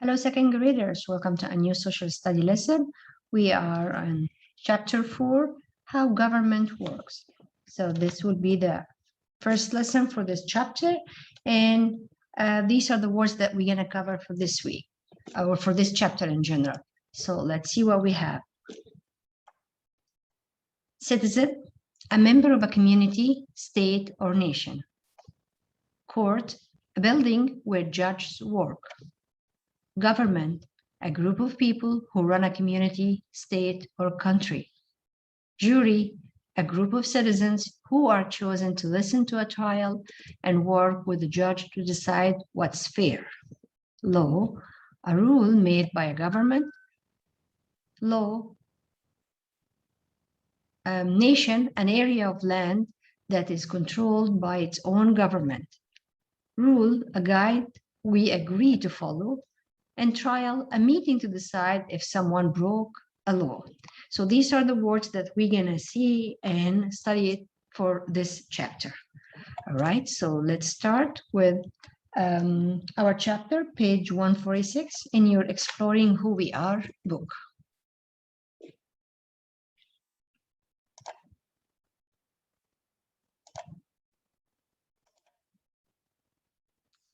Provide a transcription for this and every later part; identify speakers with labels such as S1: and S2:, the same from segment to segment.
S1: Hello, second graders. Welcome to a new social study lesson. We are on chapter 4, How Government Works. So this will be the first lesson for this chapter. And these are the words that we're going to cover for this week, or for this chapter in general. So let's see what we have. Citizen, a member of a community, state, or nation. Court, a building where judges work. Government, a group of people who run a community, state, or country. Jury, a group of citizens who are chosen to listen to a trial and work with the judge to decide what's fair. Law, a rule made by a government. Law, nation, an area of land that is controlled by its own government. Rule, a guide we agree to follow. And trial, a meeting to decide if someone broke a law. So these are the words that we're going to see and study it for this chapter. All right, so let's start with our chapter, page 146 in your Exploring Who We Are book.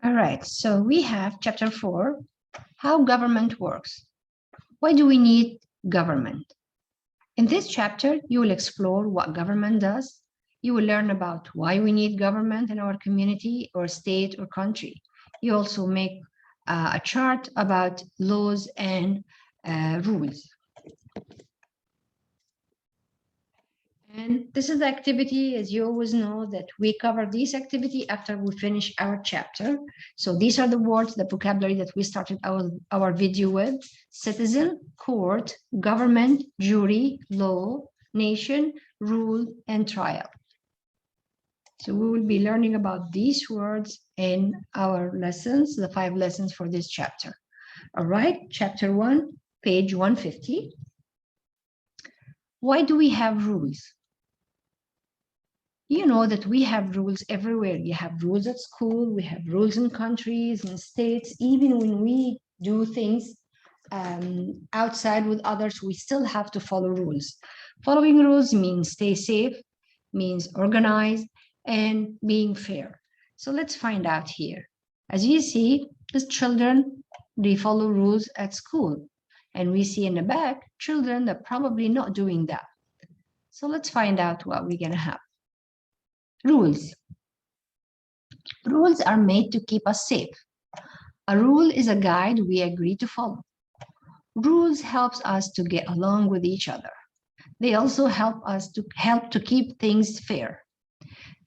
S1: All right, so we have chapter 4, How Government Works. Why do we need government? In this chapter, you will explore what government does. You will learn about why we need government in our community or state or country. You also make a chart about laws and rules. And this is the activity, as you always know, that we cover this activity after we finish our chapter. So these are the words, the vocabulary that we started our video with: citizen, court, government, jury, law, nation, rule, and trial. So we will be learning about these words in our lessons, the 5 lessons for this chapter. All right, chapter 1, page 150. Why do we have rules? You know that we have rules everywhere. You have rules at school, we have rules in countries and states. Even when we do things outside with others, we still have to follow rules. Following rules means stay safe, means organized, and being fair. So let's find out here. As you see, the children, they follow rules at school. And we see in the back, children that are probably not doing that. So let's find out what we're going to have. Rules. Rules are made to keep us safe. A rule is a guide we agree to follow. Rules helps us to get along with each other. They also help us to keep things fair.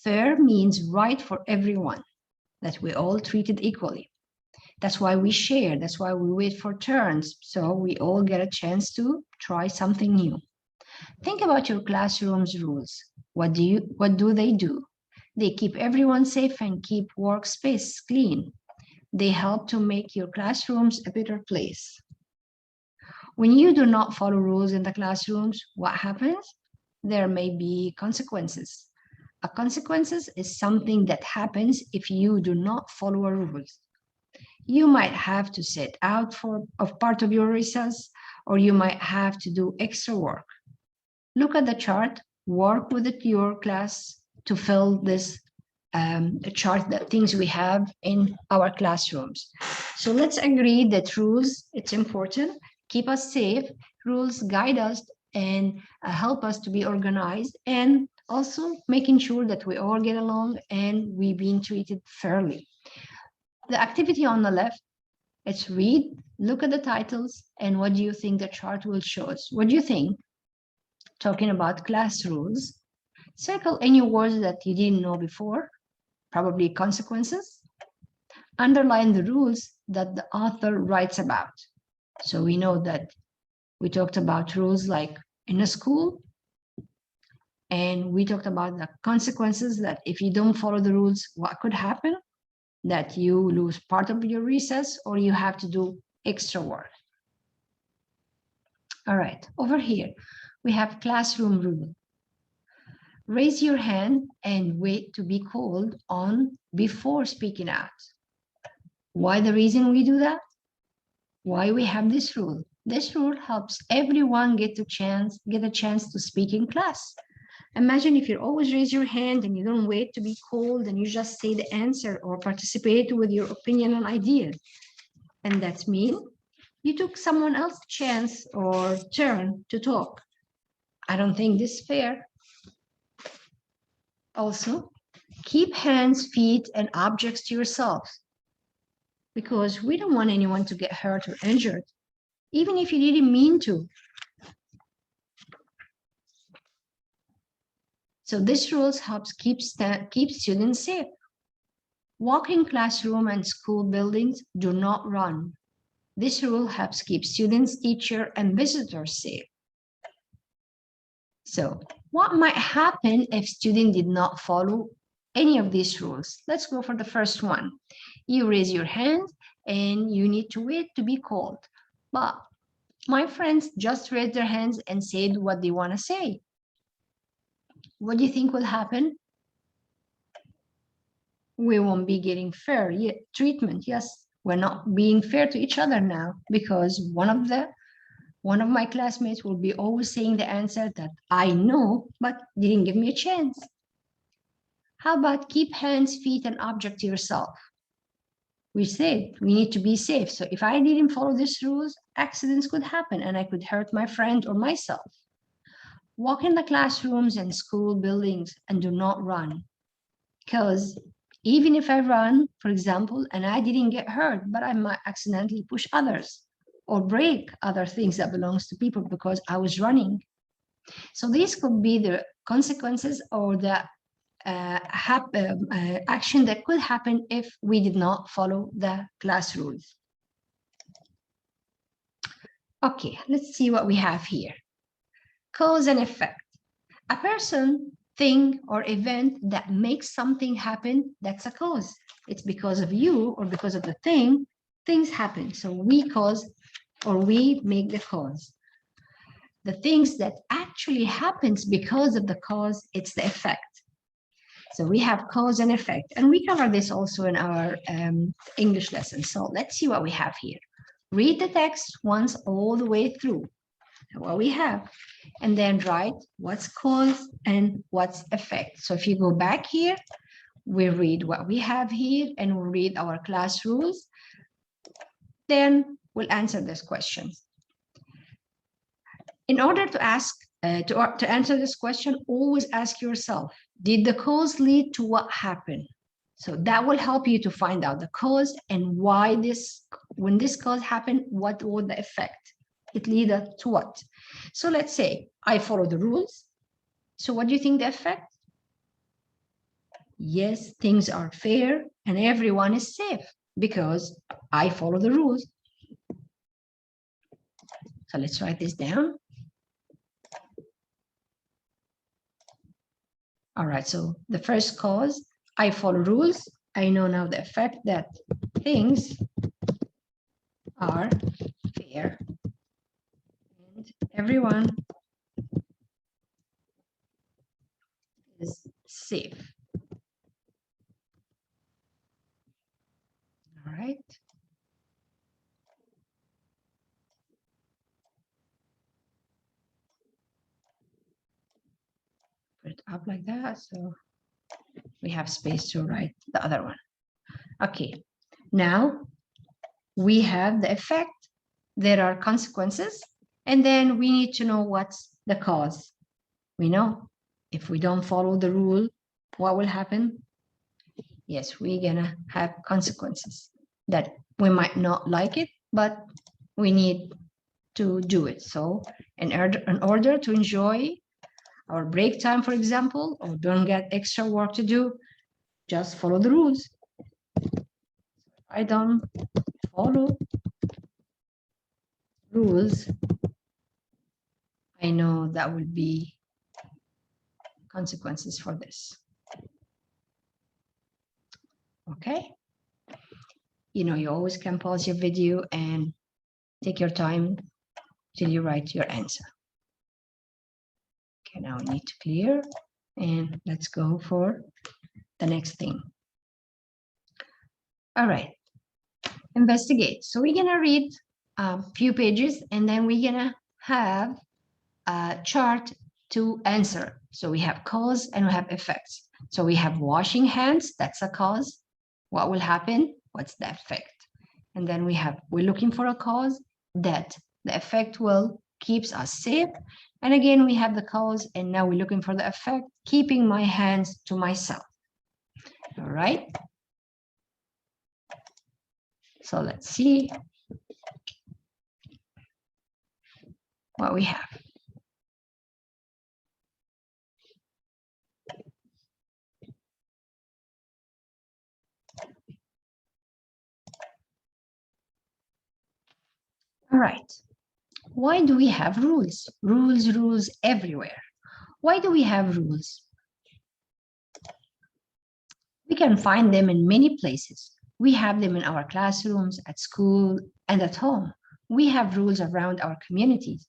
S1: Fair means right for everyone, that we all treated equally. That's why we share. That's why we wait for turns, so we all get a chance to try something new. Think about your classroom's rules. What do they do? They keep everyone safe and keep workspace clean. They help to make your classrooms a better place. When you do not follow rules in the classrooms, what happens? There may be consequences. A consequences is something that happens if you do not follow a rules. You might have to sit out for part of your recess, or you might have to do extra work. Look at the chart, work with your class to fill this chart, the things we have in our classrooms. So let's agree that rules, it's important, keep us safe. Rules guide us and help us to be organized, and also making sure that we all get along and we're being treated fairly. The activity on the left, it's read, look at the titles, and what do you think the chart will show us? What do you think? Talking about class rules, circle any words that you didn't know before, probably consequences. Underline the rules that the author writes about. So we know that we talked about rules like in a school, and we talked about the consequences that if you don't follow the rules, what could happen? That you lose part of your recess or you have to do extra work. All right, over here, we have classroom rule. Raise your hand and wait to be called on before speaking out. Why the reason we do that? why we have this rule. This rule helps everyone get a chance to speak in class. Imagine if you always raise your hand and you don't wait to be called and you just say the answer or participate with your opinion and ideas. And that means you took someone else's chance or turn to talk. I don't think this is fair. Also, keep hands, feet, and objects to yourselves because we don't want anyone to get hurt or injured, even if you didn't mean to. So this rules helps keep students safe. Walking classroom and school buildings do not run. This rule helps keep students, teacher, and visitors safe. So what might happen if student did not follow any of these rules? Let's go for the first one. You raise your hand and you need to wait to be called. But my friends just raised their hands and said what they want to say. What do you think will happen? We won't be getting fair treatment. Yes, we're not being fair to each other now because one of my classmates will be always saying the answer that I know, but didn't give me a chance. How about keep hands, feet, and object to yourself? We said we need to be safe. So if I didn't follow these rules, accidents could happen and I could hurt my friend or myself. Walk in the classrooms and school buildings and do not run. Because even if I run, for example, and I didn't get hurt, but I might accidentally push others or break other things that belongs to people because I was running. So these could be the consequences or the action that could happen if we did not follow the class rules. Okay, let's see what we have here. Cause and effect. A person, thing, or event that makes something happen, that's a cause. It's because of you or because of the thing, things happen. So we cause or we make the cause. The things that actually happens because of the cause, it's the effect. So we have cause and effect, and we cover this also in our English lesson. So let's see what we have here. Read the text once all the way through, what we have, and then write what's cause and what's effect. So if you go back here, we read what we have here and we'll read our class rules. Then we'll answer this question. In order to answer this question, always ask yourself, did the cause lead to what happened? So that will help you to find out the cause and why when this cause happened, what was the effect? It led to what? So let's say I follow the rules. So what do you think the effect? Yes, things are fair and everyone is safe because I follow the rules. So let's write this down. All right, so the first cause, I follow rules. I know now the effect that things are fair and everyone is safe. All right. Put it up like that, so we have space to write the other one. Okay, now we have the effect. There are consequences, and then we need to know what's the cause. We know if we don't follow the rule, what will happen? Yes, we're gonna have consequences that we might not like it, but we need to do it. So in order to enjoy our break time, for example, or don't get extra work to do, just follow the rules. I don't follow rules, I know that will be consequences for this. Okay. You know, you always can pause your video and take your time till you write your answer. Okay, now we need to clear and let's go for the next thing. All right, investigate. So we're gonna read a few pages, and then we're gonna have a chart to answer. So we have cause and we have effects. So we have washing hands, that's a cause. What will happen? What's the effect? And then we're looking for a cause, that the effect will keeps us safe. And again, we have the cause, and now we're looking for the effect, keeping my hands to myself. All right. So let's see what we have. All right. Why do we have rules? Rules everywhere. Why do we have rules? We can find them in many places. We have them in our classrooms, at school, and at home. We have rules around our communities.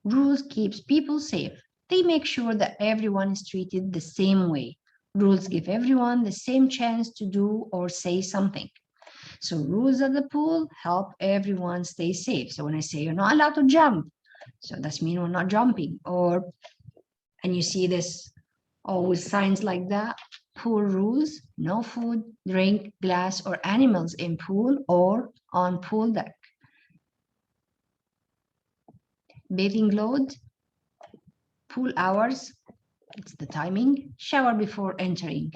S1: Rules keeps people safe. They make sure that everyone is treated the same way. Rules give everyone the same chance to do or say something. So rules at the pool help everyone stay safe. So when I say you're not allowed to jump, so that's mean we're not jumping. And you see this always signs like that. Pool rules: no food, drink, glass, or animals in pool or on pool deck. Bathing load, pool hours, it's the timing, shower before entering,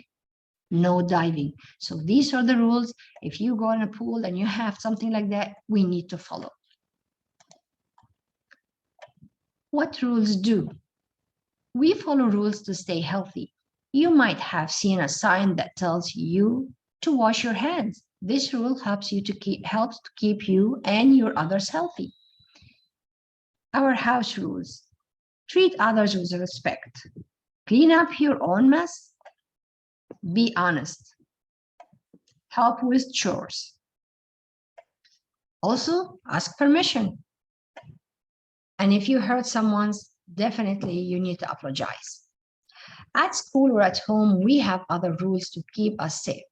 S1: no diving. So these are the rules. If you go in a pool and you have something like that, we need to follow. What rules do? We follow rules to stay healthy. You might have seen a sign that tells you to wash your hands. This rule helps to keep you and your others healthy. Our house rules: treat others with respect. Clean up your own mess. Be honest. Help with chores. Also, ask permission. And if you hurt someone's, definitely you need to apologize. At school or at home, we have other rules to keep us safe.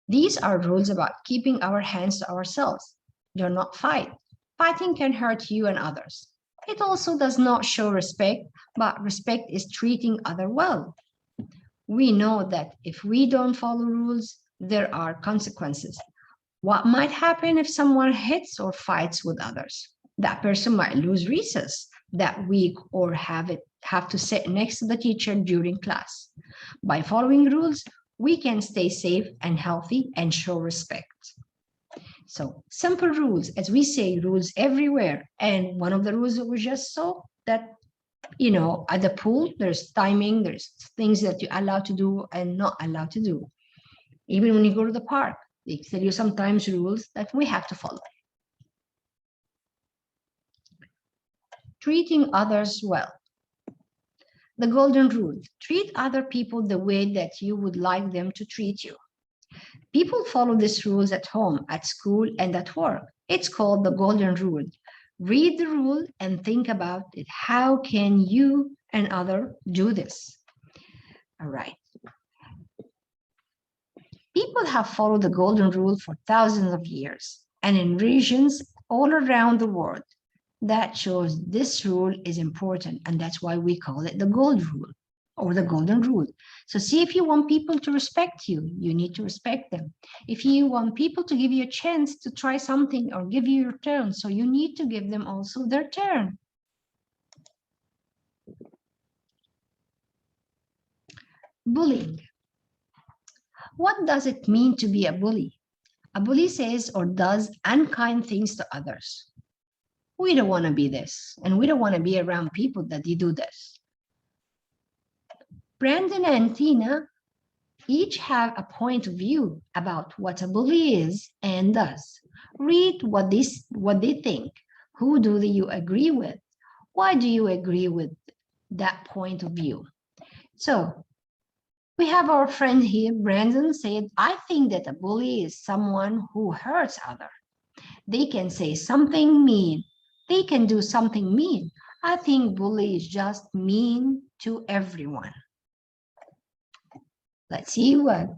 S1: These are rules about keeping our hands to ourselves. Do not fight. Fighting can hurt you and others. It also does not show respect, but respect is treating others well. We know that if we don't follow rules, there are consequences. What might happen if someone hits or fights with others? That person might lose recess that week or have to sit next to the teacher during class. By following rules, we can stay safe and healthy and show respect. So simple rules, as we say, rules everywhere. And one of the rules that we just saw, that at the pool, there's timing, there's things that you're allowed to do and not allowed to do. Even when you go to the park, they tell you sometimes rules that we have to follow. Treating others well. The golden rule: treat other people the way that you would like them to treat you. People follow these rules at home, at school, and at work. It's called the golden rule. Read the rule and think about it. How can you and others do this? All right. People have followed the golden rule for thousands of years, and in regions all around the world. That shows this rule is important, and that's why we call it the gold rule or the golden rule. So see, if you want people to respect you, you need to respect them. If you want people to give you a chance to try something or give you your turn, so you need to give them also their turn. Bullying. What does it mean to be a bully? A bully says or does unkind things to others. We don't want to be this, and we don't want to be around people that they do this. Brandon and Tina each have a point of view about what a bully is and does. Read what they think. Who do you agree with? Why do you agree with that point of view? So we have our friend here, Brandon, said, I think that a bully is someone who hurts others. They can say something mean. They can do something mean. I think bully is just mean to everyone. Let's see what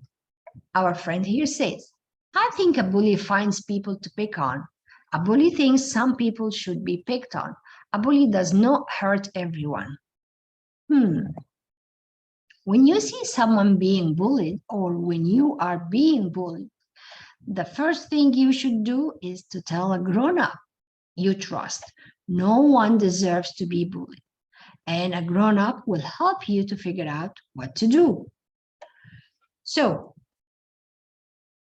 S1: our friend here says. I think a bully finds people to pick on. A bully thinks some people should be picked on. A bully does not hurt everyone. When you see someone being bullied or when you are being bullied, the first thing you should do is to tell a grown-up you trust. No one deserves to be bullied, and a grown-up will help you to figure out what to do. So,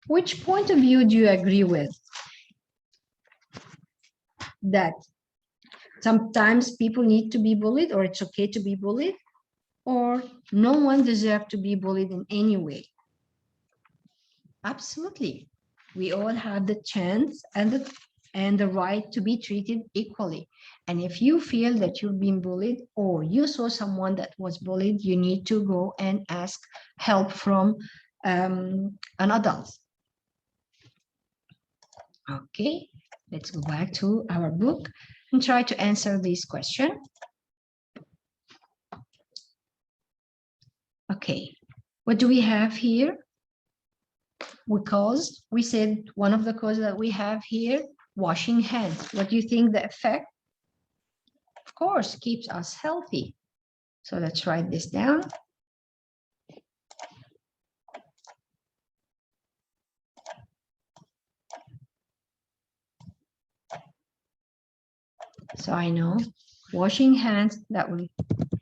S1: which point of view do you agree with? That sometimes people need to be bullied, or it's okay to be bullied, or no one deserves to be bullied in any way? Absolutely. We all have the chance and the right to be treated equally. And if you feel that you've been bullied or you saw someone that was bullied, you need to go and ask help from an adult. Okay, let's go back to our book and try to answer this question. Okay, what do we have here? Because we said one of the causes that we have here, washing hands. What do you think the effect? Of course, keeps us healthy. So let's write this down. So I know washing hands, that will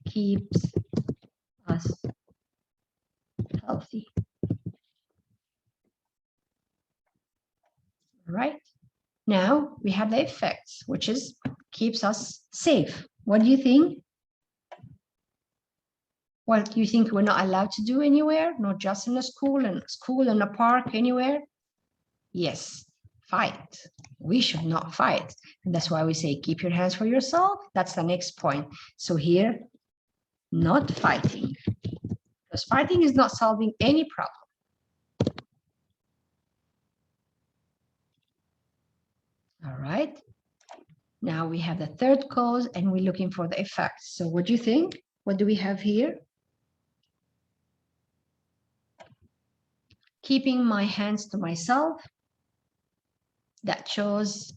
S1: keep us healthy. All right. Now we have the effects, which is keeps us safe. What do you think? What do you think we're not allowed to do anywhere? Not just in a school and a park, anywhere? Yes, fight. We should not fight. And that's why we say keep your hands for yourself. That's the next point. So here, not fighting. Because fighting is not solving any problem. All right. Now we have the third cause and we're looking for the effects. So what do you think? What do we have here? Keeping my hands to myself. That shows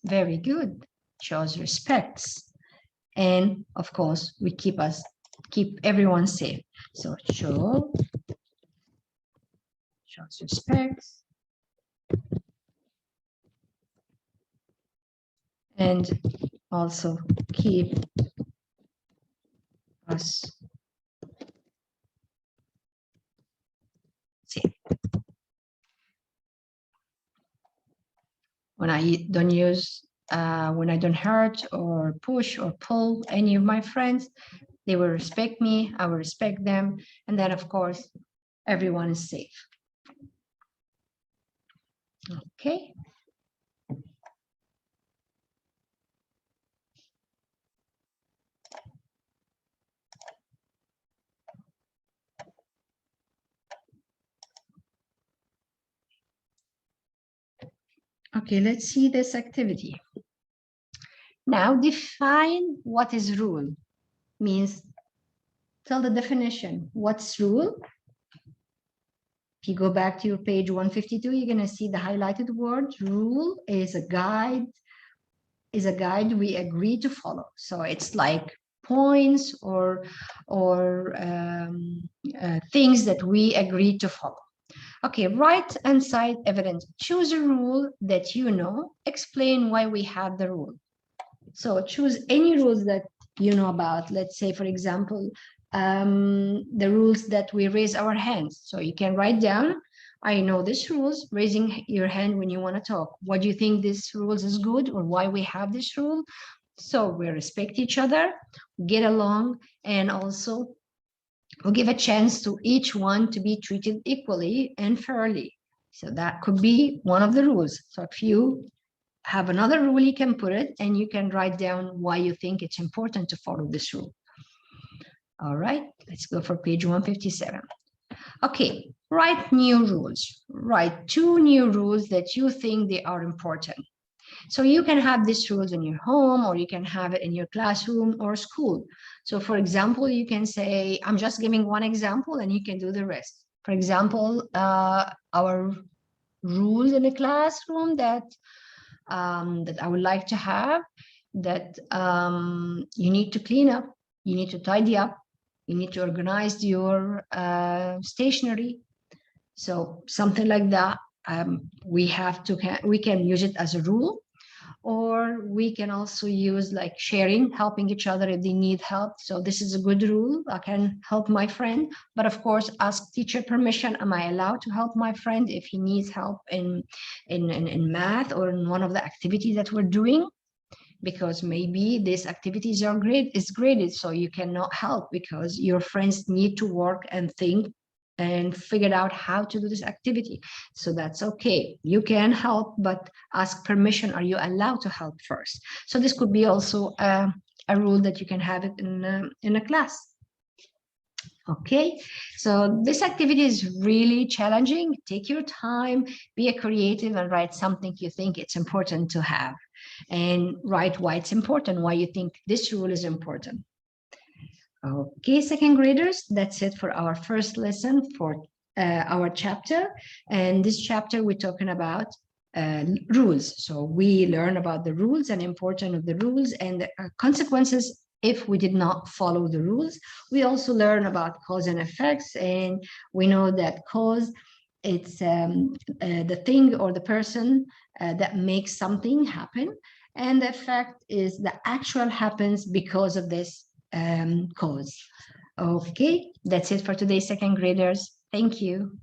S1: very good, shows respects. And of course, we keep everyone safe. So shows respects. And also keep us safe. When I don't use, when I don't hurt or push or pull any of my friends, they will respect me, I will respect them. And then of course, everyone is safe. Okay. Okay, let's see this activity. Now define what is rule. Means tell the definition. What's rule? If you go back to your page 152, you're going to see the highlighted word. Rule is a guide we agree to follow. So it's like points or things that we agree to follow. Okay, write and cite evidence. Choose a rule that you know. Explain why we have the rule. So choose any rules that you know about. Let's say, for example, the rules that we raise our hands. So you can write down, I know these rules, raising your hand when you want to talk. What do you think this rules is good or why we have this rule? So we respect each other, get along, and also we'll give a chance to each one to be treated equally and fairly. So that could be one of the rules. So if you have another rule, you can put it and you can write down why you think it's important to follow this rule. All right, let's go for page 157. Okay, write new rules. Write 2 new rules that you think they are important. So you can have these rules in your home or you can have it in your classroom or school. So for example, you can say, I'm just giving one example and you can do the rest. For example, our rules in the classroom that that I would like to have, that you need to clean up, you need to tidy up, you need to organize your stationery. So something like that. We can use it as a rule, or we can also use like sharing, helping each other if they need help. So this is a good rule. I can help my friend, but of course, ask teacher permission. Am I allowed to help my friend if he needs help in math or in one of the activities that we're doing? Because maybe these activities are great, it's graded, so you cannot help because your friends need to work and think and figure out how to do this activity. So that's okay. You can help, but ask permission. Are you allowed to help first? So this could be also a rule that you can have it in a class. Okay, so this activity is really challenging. Take your time, be a creative, and write something you think it's important to have. And write why it's important, why you think this rule is important. Okay, second graders, that's it for our first lesson for our chapter. And this chapter, we're talking about rules. So we learn about the rules and importance of the rules and the consequences if we did not follow the rules. We also learn about cause and effects, and we know that cause, it's the thing or the person that makes something happen, and the effect is the actual happens because of this cause. Okay, that's it for today, second graders. Thank you.